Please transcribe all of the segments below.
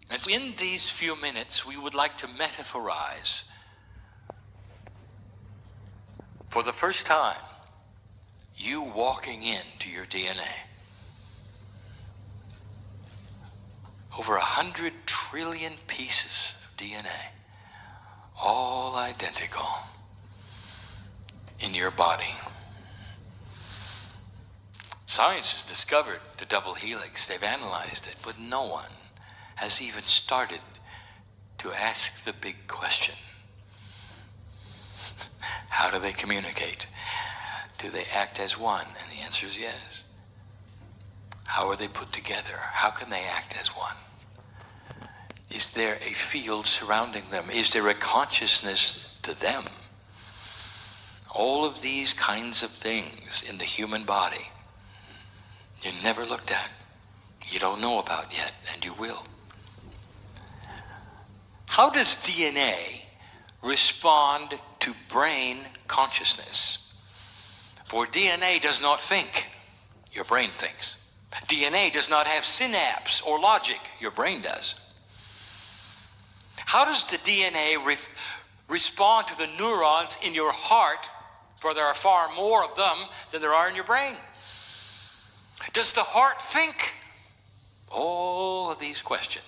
And in these few minutes, we would like to metaphorize, for the first time, you walking into your DNA. Over 100 trillion pieces of DNA, all identical in your body. Science has discovered the double helix. They've analyzed it, but no one has even started to ask the big question. How do they communicate? Do they act as one? And the answer is yes. How are they put together? How can they act as one? Is there a field surrounding them? Is there a consciousness to them? All of these kinds of things in the human body you never looked at, you don't know about yet, and you will. How does DNA respond to brain consciousness? For DNA does not think, your brain thinks. DNA does not have synapse or logic, your brain does. How does the DNA respond to the neurons in your heart, for there are far more of them than there are in your brain? Does the heart think? All of these questions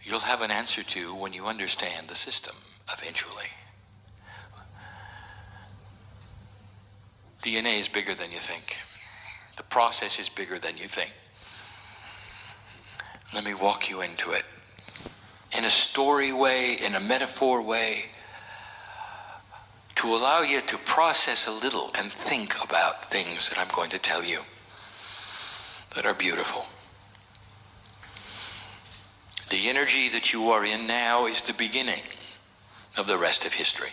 you'll have an answer to when you understand the system eventually. DNA is bigger than you think. The process is bigger than you think. Let me walk you into it in a story way, in a metaphor way, to allow you to process a little and think about things that I'm going to tell you that are beautiful. The energy that you are in now is the beginning of the rest of history.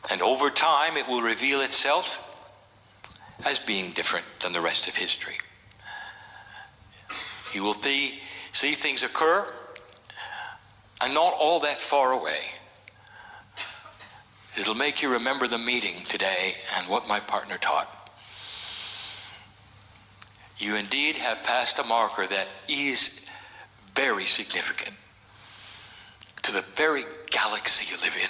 And over time, it will reveal itself as being different than the rest of history. You will see things occur, and not all that far away. It'll make you remember the meeting today and what my partner taught. You indeed have passed a marker that is very significant to the very galaxy you live in.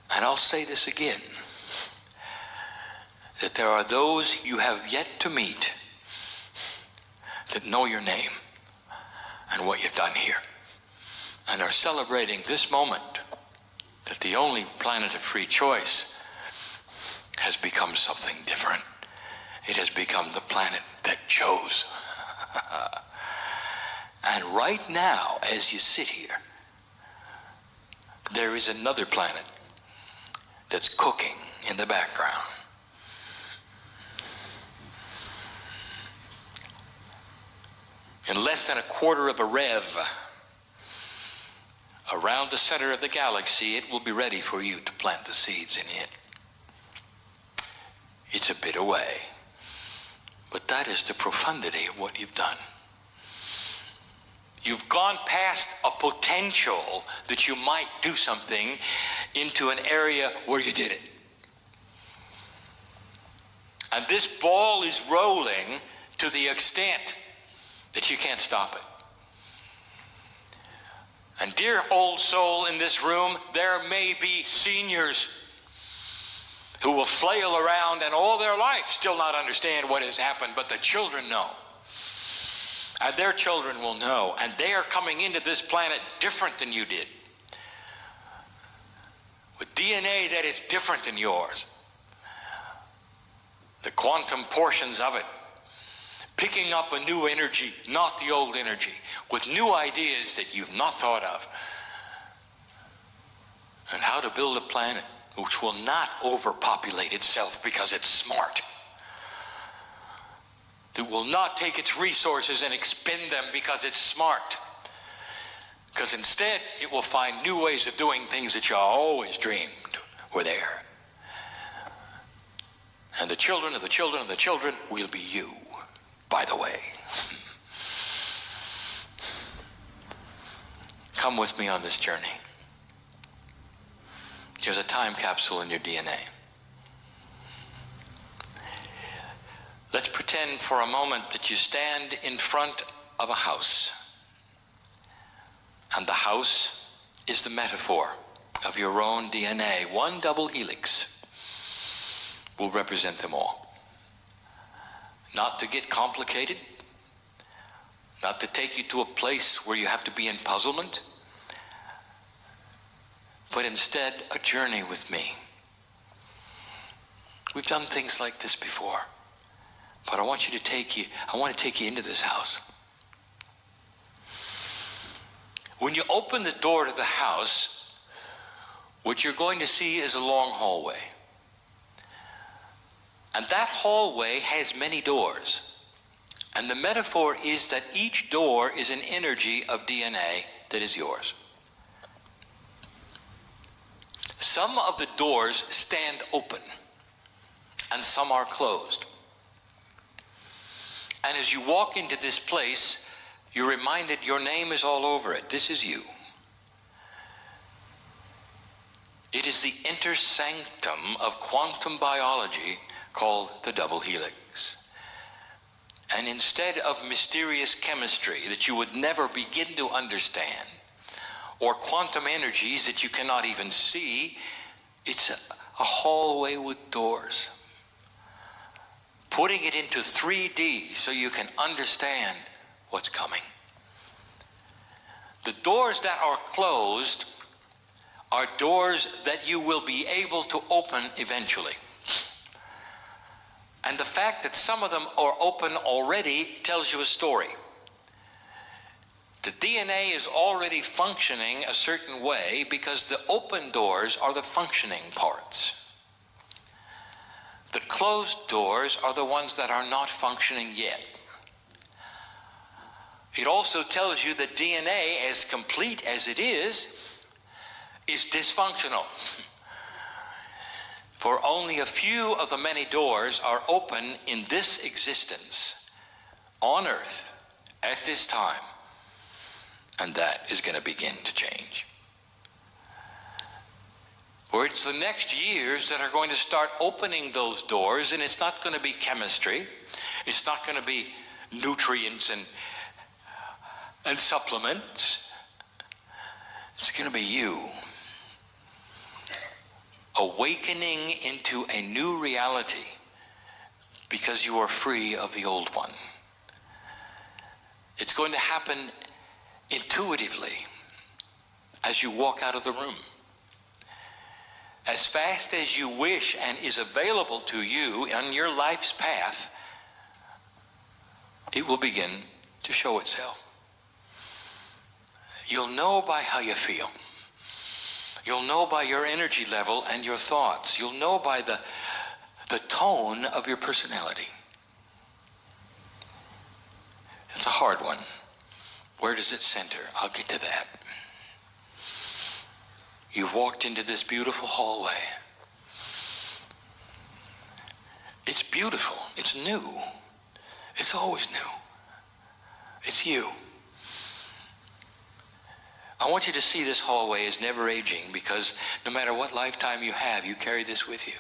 And I'll say this again, that there are those you have yet to meet that know your name and what you've done here, and are celebrating this moment that the only planet of free choice has become something different. It has become the planet that chose. And right now, as you sit here, there is another planet that's cooking in the background. In less than a quarter of a rev, around the center of the galaxy, it will be ready for you to plant the seeds in it. It's a bit away, but that is the profundity of what you've done. You've gone past a potential that you might do something into an area where you did it. And this ball is rolling to the extent that you can't stop it. And dear old soul in this room, there may be seniors who will flail around and all their life still not understand what has happened, but the children know. And their children will know. And they are coming into this planet different than you did, with DNA that is different than yours. The quantum portions of it, picking up a new energy, not the old energy, with new ideas that you've not thought of. And how to build a planet which will not overpopulate itself because it's smart. It will not take its resources and expend them because it's smart. Because instead, it will find new ways of doing things that you always dreamed were there. And the children of the children of the children will be you, by the way. Come with me on this journey. There's a time capsule in your DNA. Let's pretend for a moment that you stand in front of a house. And the house is the metaphor of your own DNA. One double helix will represent them all. Not to get complicated, not to take you to a place where you have to be in puzzlement, but instead a journey with me. We've done things like this before, but I want to take you into this house. When you open the door to the house, what you're going to see is a long hallway. And that hallway has many doors. And the metaphor is that each door is an energy of DNA that is yours. Some of the doors stand open, and some are closed. And as you walk into this place, you're reminded your name is all over it. This is you. It is the inner sanctum of quantum biology called the double helix. And instead of mysterious chemistry that you would never begin to understand, or quantum energies that you cannot even see, it's a hallway with doors. Putting it into 3D so you can understand what's coming. The doors that are closed are doors that you will be able to open eventually. And the fact that some of them are open already tells you a story. The DNA is already functioning a certain way because the open doors are the functioning parts. The closed doors are the ones that are not functioning yet. It also tells you that DNA, as complete as it is dysfunctional. For only a few of the many doors are open in this existence, on earth, at this time. And that is going to begin to change. Or it's the next years that are going to start opening those doors, and it's not going to be chemistry. It's not going to be nutrients and supplements. It's going to be you awakening into a new reality because you are free of the old one. It's going to happen intuitively as you walk out of the room. As fast as you wish and is available to you on your life's path, it will begin to show itself. You'll know by how you feel. You'll know by your energy level and your thoughts. You'll know by the tone of your personality. It's a hard one. Where does it center? I'll get to that. You've walked into this beautiful hallway. It's beautiful. It's new. It's always new. It's you. I want you to see this hallway as never aging, because no matter what lifetime you have, you carry this with you.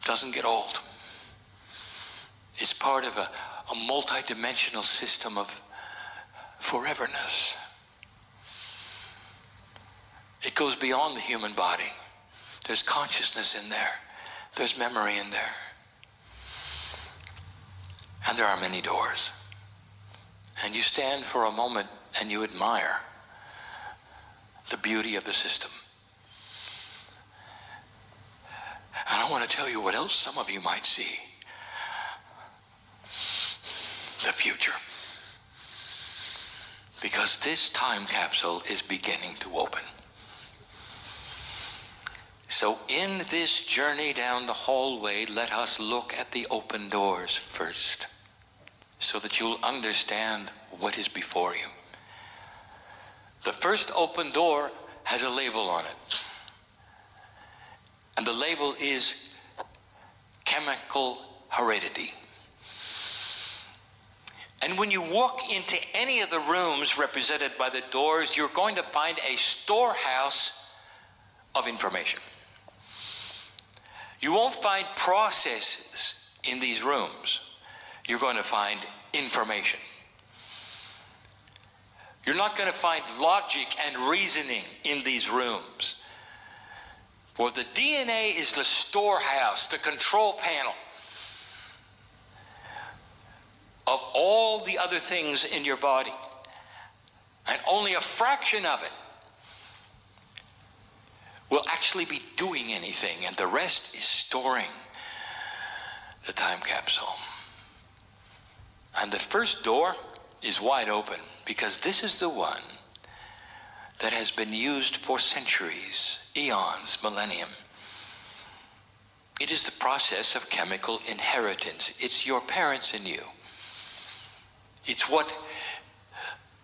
It doesn't get old. It's part of a multidimensional system of foreverness. It goes beyond the human body. There's consciousness in there. There's memory in there. And there are many doors. And you stand for a moment and you admire the beauty of the system. And I want to tell you what else some of you might see. The future. Because this time capsule is beginning to open. So in this journey down the hallway, let us look at the open doors first, so that you'll understand what is before you. The first open door has a label on it. And the label is chemical heredity. And when you walk into any of the rooms represented by the doors, you're going to find a storehouse of information. You won't find processes in these rooms, you're going to find information. You're not going to find logic and reasoning in these rooms. For the DNA is the storehouse, the control panel of all the other things in your body. And only a fraction of it will actually be doing anything, and the rest is storing the time capsule. And the first door is wide open, because this is the one that has been used for centuries, eons, millennium. It is the process of chemical inheritance. It's your parents in you. It's what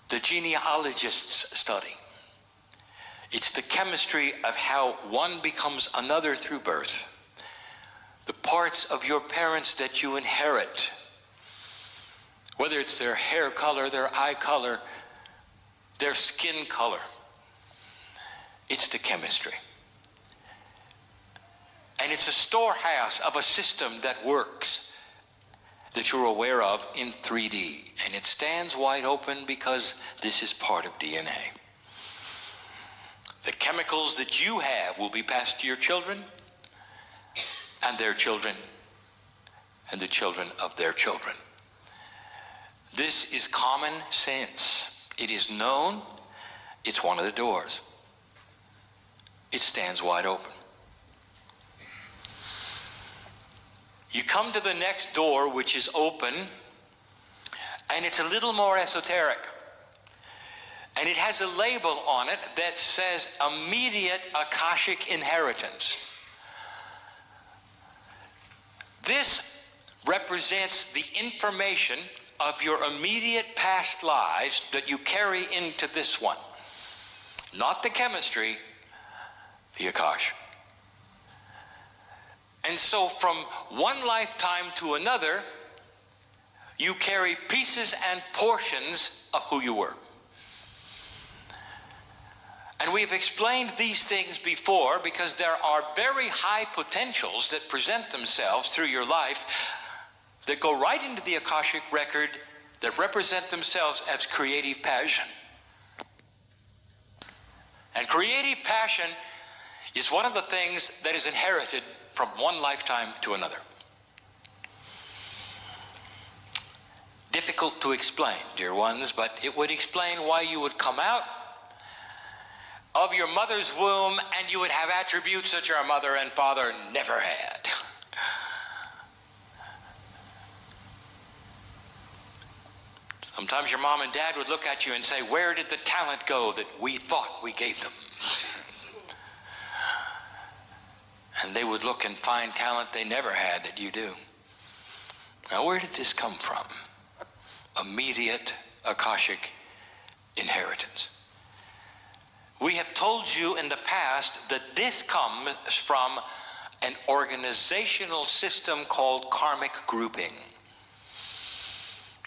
the genealogists study. It's the chemistry of how one becomes another through birth. The parts of your parents that you inherit, whether it's their hair color, their eye color, their skin color, it's the chemistry. And it's a storehouse of a system that works, that you're aware of in 3D. And it stands wide open because this is part of DNA. The chemicals that you have will be passed to your children, and their children, and the children of their children. This is common sense. It is known. It's one of the doors. It stands wide open. You come to the next door, which is open, and it's a little more esoteric. And it has a label on it that says immediate Akashic inheritance. This represents the information of your immediate past lives that you carry into this one. Not the chemistry, the Akash. And so from one lifetime to another, you carry pieces and portions of who you were. And we've explained these things before because there are very high potentials that present themselves through your life that go right into the Akashic record, that represent themselves as creative passion. And creative passion is one of the things that is inherited from one lifetime to another. Difficult to explain, dear ones, but it would explain why you would come out of your mother's womb and you would have attributes that your mother and father never had. Sometimes your mom and dad would look at you and say, where did the talent go that we thought we gave them? And they would look and find talent they never had that you do. Now, where did this come from? Immediate Akashic inheritance. We have told you in the past that this comes from an organizational system called karmic grouping.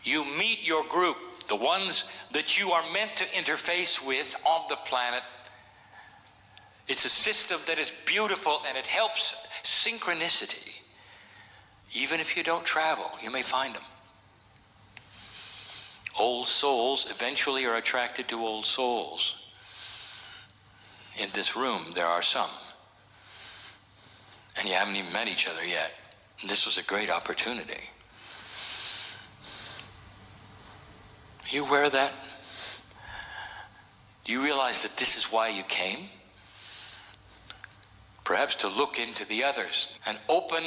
You meet your group, the ones that you are meant to interface with on the planet. It's a system that is beautiful, and it helps synchronicity. Even if you don't travel, you may find them. Old souls eventually are attracted to old souls. In this room, there are some. And you haven't even met each other yet. And this was a great opportunity. You aware of that? Do you realize that this is why you came? Perhaps to look into the others and open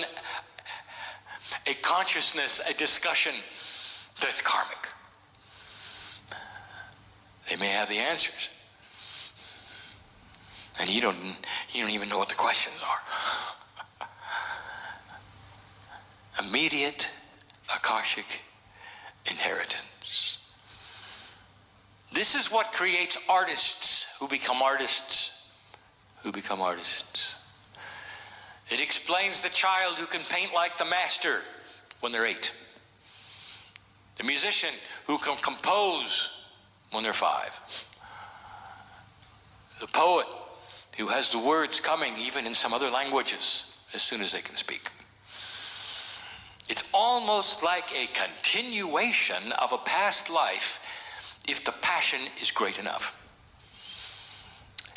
a consciousness, a discussion that's karmic. They may have the answers. And you don't even know what the questions are. Immediate Akashic inheritance. This is what creates artists who become artists, who become artists. It explains the child who can paint like the master when they're 8. The musician who can compose when they're 5. The poet who has the words coming even in some other languages as soon as they can speak. It's almost like a continuation of a past life if the passion is great enough.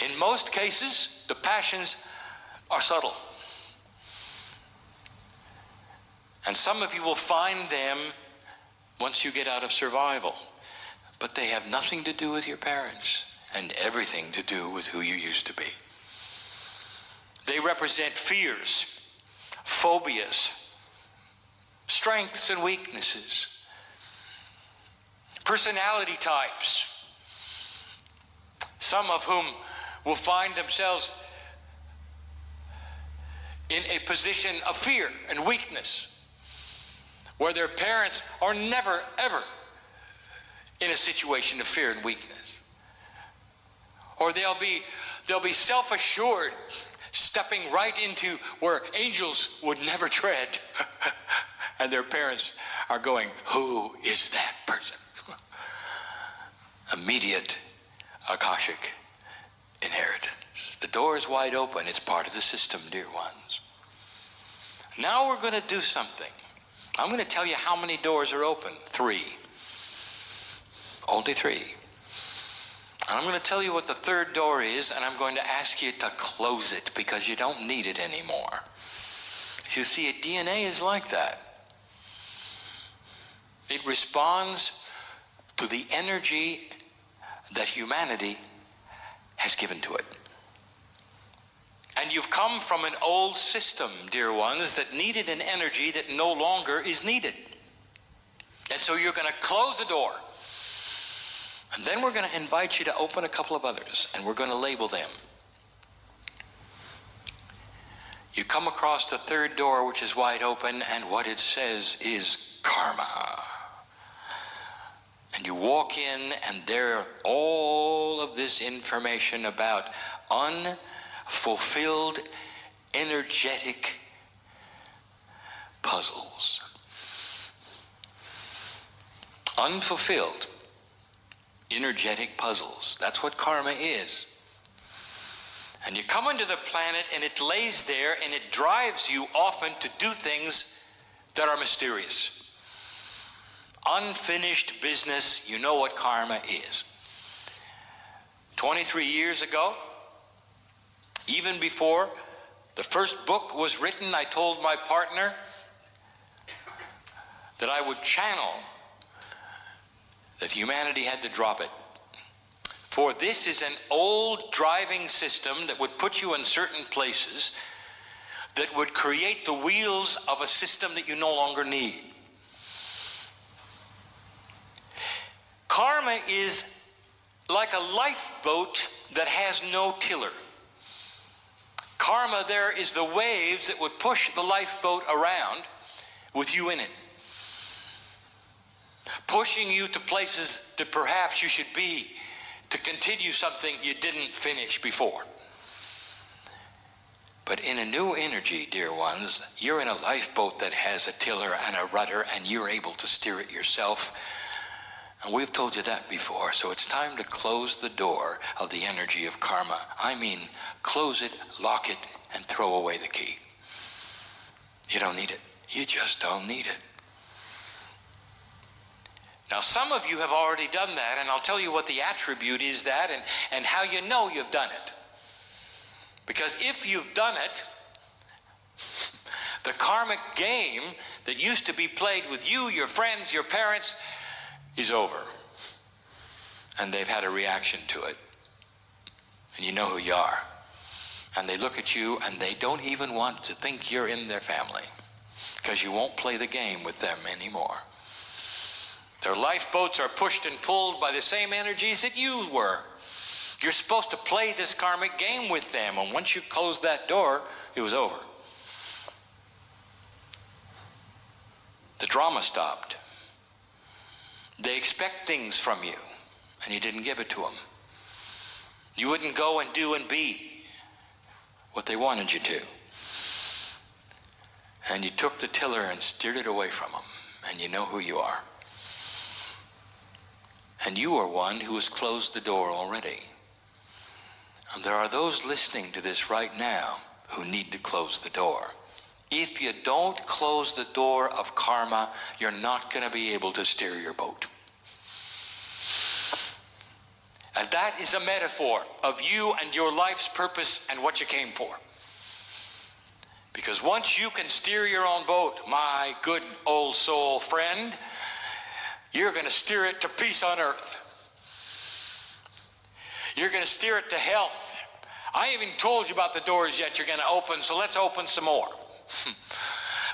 In most cases, the passions are subtle. And some of you will find them once you get out of survival. But they have nothing to do with your parents and everything to do with who you used to be. They represent fears, phobias, strengths and weaknesses, personality types, some of whom will find themselves in a position of fear and weakness, where their parents are never, ever in a situation of fear and weakness. Or they'll be self-assured, stepping right into where angels would never tread. And their parents are going, who is that person? Immediate Akashic inheritance. The door is wide open. It's part of the system, dear ones. Now we're going to do something. I'm going to tell you how many doors are open. 3. Only 3. And I'm going to tell you what the third door is, and I'm going to ask you to close it because you don't need it anymore. You see, DNA is like that. It responds to the energy that humanity has given to it. And you've come from an old system, dear ones, that needed an energy that no longer is needed. And so you're going to close a door. And then we're going to invite you to open a couple of others, and we're going to label them. You come across the third door, which is wide open, and what it says is karma. And you walk in, and there all of this information about unfulfilled energetic puzzles. Unfulfilled energetic puzzles. That's what karma is. And you come into the planet, and it lays there, and it drives you often to do things that are mysterious. Unfinished business. You know what karma is. 23 years ago, even before the first book was written, I told my partner that I would channel that humanity had to drop it. For this is an old driving system that would put you in certain places that would create the wheels of a system that you no longer need. Karma is like a lifeboat that has no tiller. Karma there is the waves that would push the lifeboat around with you in it, pushing you to places that perhaps you should be to continue something you didn't finish before. But in a new energy, dear ones, you're in a lifeboat that has a tiller and a rudder, and you're able to steer it yourself. And we've told you that before, so it's time to close the door of the energy of karma. I mean, close it, lock it, and throw away the key. You don't need it. You just don't need it. Now, some of you have already done that, and I'll tell you what the attribute is that and how you know you've done it. Because if you've done it, the karmic game that used to be played with you, your friends, your parents, is over. And they've had a reaction to it. And you know who you are. And they look at you, and they don't even want to think you're in their family, because you won't play the game with them anymore. Their lifeboats are pushed and pulled by the same energies that you were. You're supposed to play this karmic game with them, and once you closed that door, it was over. The drama stopped. They expect things from you, and you didn't give it to them. You wouldn't go and do and be what they wanted you to. And you took the tiller and steered it away from them, and you know who you are. And you are one who has closed the door already. And there are those listening to this right now who need to close the door If you don't close the door of karma, you're not going to be able to steer your boat. And that is a metaphor of you and your life's purpose and what you came for. Because once you can steer your own boat, my good old soul friend, you're going to steer it to peace on earth. You're going to steer it to health. I haven't even told you about the doors yet you're going to open, so let's open some more.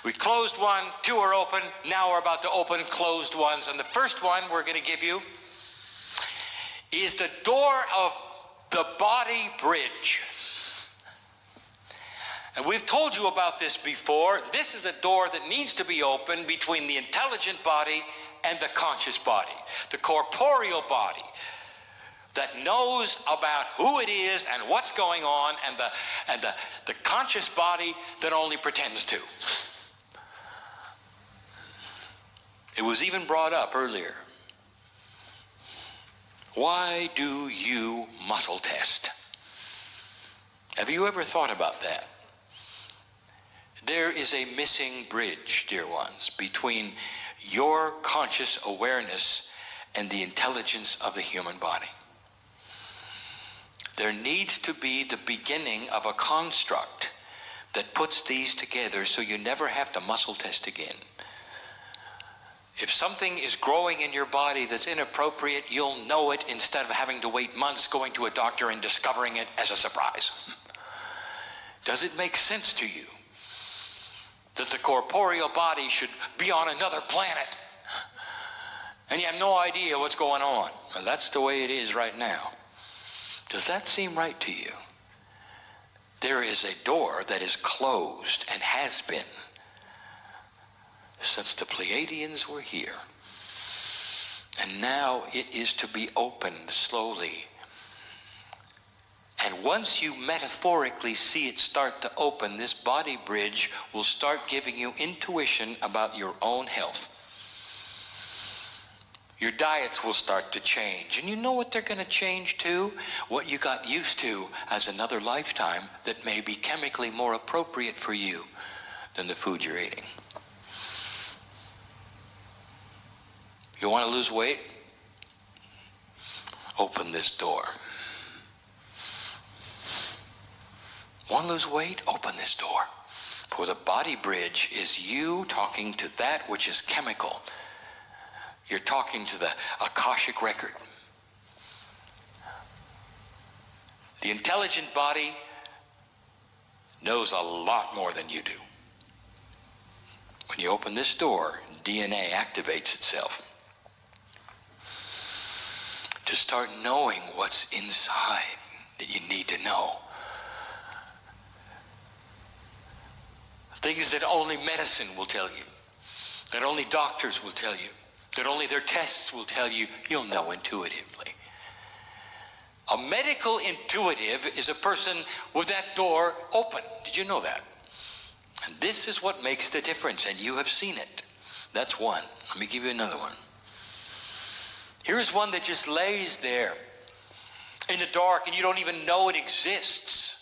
We closed one, 2 are open, now we're about to open closed ones. And the first one we're going to give you is the door of the body bridge. And we've told you about this before. This is a door that needs to be open between the intelligent body and the conscious body, the corporeal body that knows about who it is and what's going on, and the conscious body that only pretends to. It was even brought up earlier. Why do you muscle test? Have you ever thought about that? There is a missing bridge, dear ones, between your conscious awareness and the intelligence of the human body. There needs to be the beginning of a construct that puts these together so you never have to muscle test again. If something is growing in your body that's inappropriate, you'll know it instead of having to wait months going to a doctor and discovering it as a surprise. Does it make sense to you that the corporeal body should be on another planet and you have no idea what's going on? Well, that's the way it is right now. Does that seem right to you? There is a door that is closed and has been since the Pleiadians were here. And now it is to be opened slowly. And once you metaphorically see it start to open, this body bridge will start giving you intuition about your own health. Your diets will start to change. And you know what they're going to change to? What you got used to as another lifetime that may be chemically more appropriate for you than the food you're eating. You want to lose weight? Open this door. Want to lose weight? Open this door. For the body bridge is you talking to that which is chemical. You're talking to the Akashic record. The intelligent body knows a lot more than you do. When you open this door, DNA activates itself to start knowing what's inside that you need to know. Things that only medicine will tell you, that only doctors will tell you, that only their tests will tell you, you'll know intuitively. A medical intuitive is a person with that door open. Did you know that? And this is what makes the difference, and you have seen it. That's one. Let me give you another one. Here's one that just lays there in the dark and you don't even know it exists.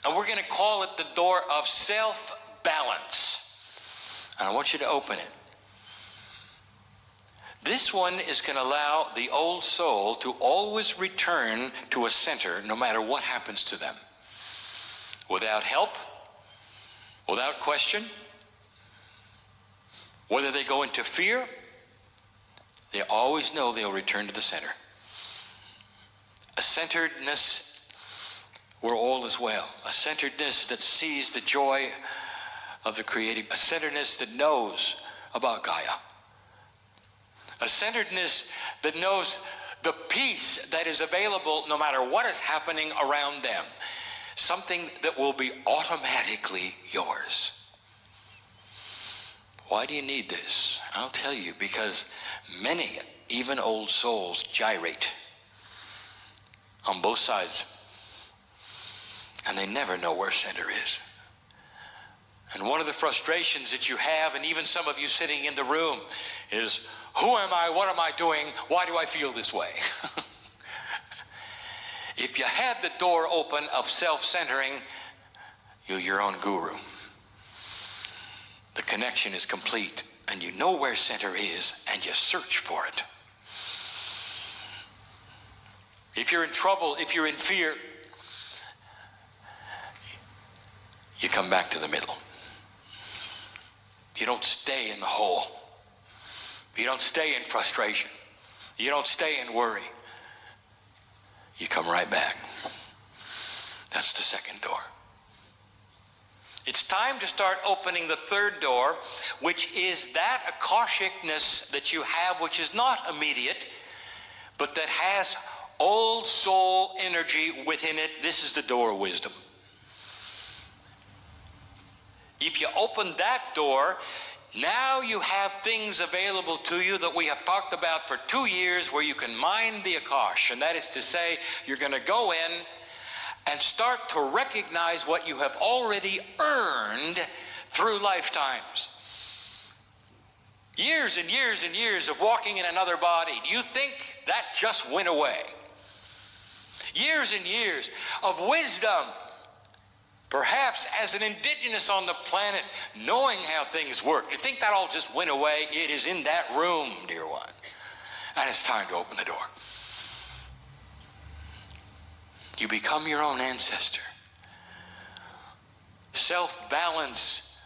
And we're going to call it the door of self-balance. And I want you to open it. This one is going to allow the old soul to always return to a center no matter what happens to them. Without help, without question, whether they go into fear, they always know they'll return to the center. A centeredness where all is well. A centeredness that sees the joy of the creative. A centeredness that knows about Gaia. A centeredness that knows the peace that is available no matter what is happening around them. Something that will be automatically yours. Why do you need this? I'll tell you, because many, even old souls, gyrate on both sides. And they never know where center is. And one of the frustrations that you have, and even some of you sitting in the room, is, who am I? What am I doing? Why do I feel this way? If you had the door open of self-centering, You're your own guru. The connection is complete, and you know where center is, and you search for it. If you're in trouble, if you're in fear, you come back to the middle. You don't stay in the hole. You don't stay in frustration. You don't stay in worry. You come right back. That's the second door. It's time to start opening the third door, which is that akashicness that you have, which is not immediate, but that has old soul energy within it. This is the door of wisdom. If you open that door, now you have things available to you that we have talked about for 2 years, where you can mine the Akash. And that is to say, you're going to go in and start to recognize what you have already earned through lifetimes. Years and years and years of walking in another body. Do you think that just went away? Years and years of wisdom, perhaps as an indigenous on the planet, knowing how things work. You think that all just went away? It is in that room, dear one. And it's time to open the door. You become your own ancestor. Self-balance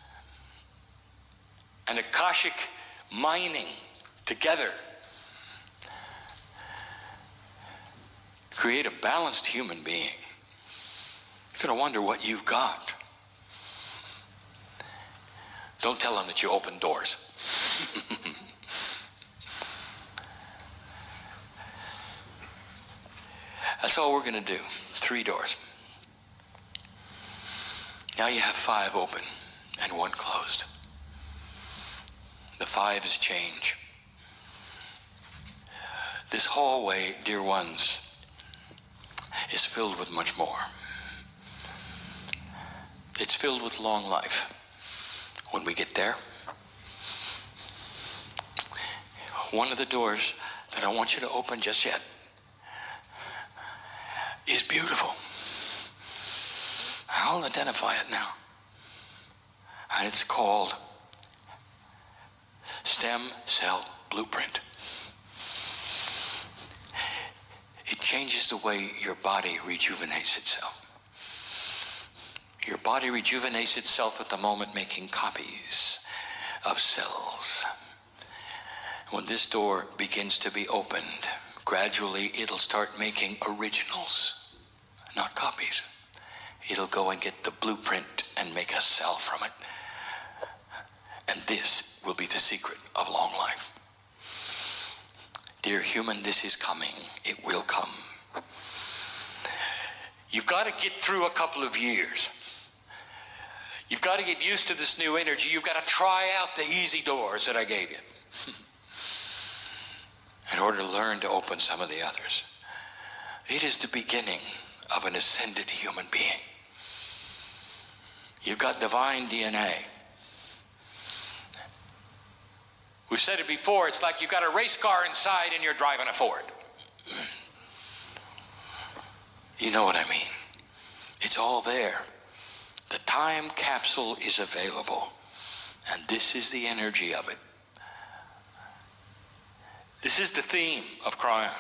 and Akashic mining together create a balanced human being. You're going to wonder what you've got. Don't tell them that you open doors. That's all we're going to do. 3 doors. Now you have 5 open and 1 closed. The 5 is change. This hallway, dear ones, is filled with much more. It's filled with long life. When we get there, one of the doors that I want you to open just yet is beautiful. I'll identify it now. And it's called Stem Cell Blueprint. It changes the way your body rejuvenates itself. Your body rejuvenates itself at the moment making copies of cells. When this door begins to be opened, gradually it'll start making originals, not copies. It'll go and get the blueprint and make a cell from it. And this will be the secret of long life. Dear human, this is coming. It will come. You've got to get through a couple of years. You've got to get used to this new energy. You've got to try out the easy doors that I gave you in order to learn to open some of the others. It is the beginning of an ascended human being. You've got divine DNA. We've said it before, it's like you've got a race car inside and you're driving a Ford. You know what I mean. It's all there. The time capsule is available, and this is the energy of it. This is the theme of Kryon.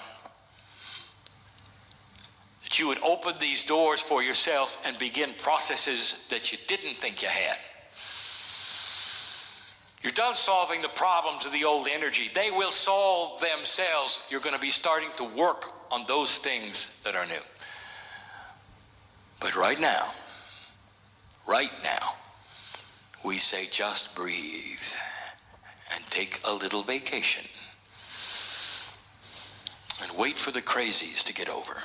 That you would open these doors for yourself and begin processes that you didn't think you had. You're done solving the problems of the old energy. They will solve themselves. You're going to be starting to work on those things that are new. But right now, we say just breathe and take a little vacation and wait for the crazies to get over.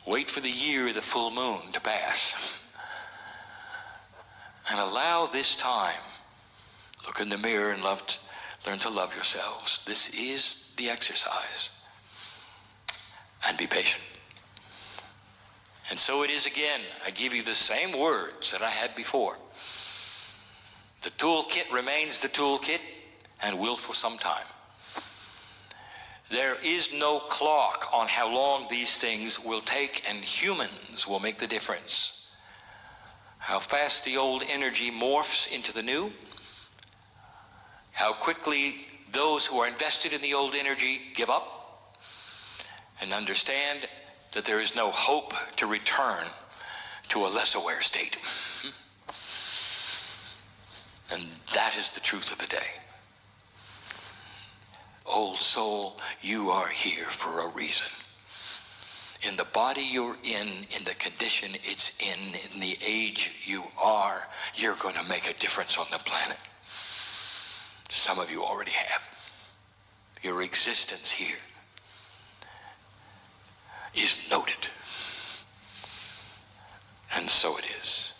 Wait for the year of the full moon to pass. And allow this time. Look in the mirror and learn to love yourselves. This is the exercise. And be patient. And so it is again. I give you the same words that I had before. The toolkit remains the toolkit and will for some time. There is no clock on how long these things will take, and humans will make the difference. how fast the old energy morphs into the new, how quickly those who are invested in the old energy give up and understand that there is no hope to return to a less aware state. And that is the truth of the day. Old soul, you are here for a reason. In the body you're in the condition it's in the age you are, you're going to make a difference on the planet. Some of you already have. Your existence here is noted. And so it is.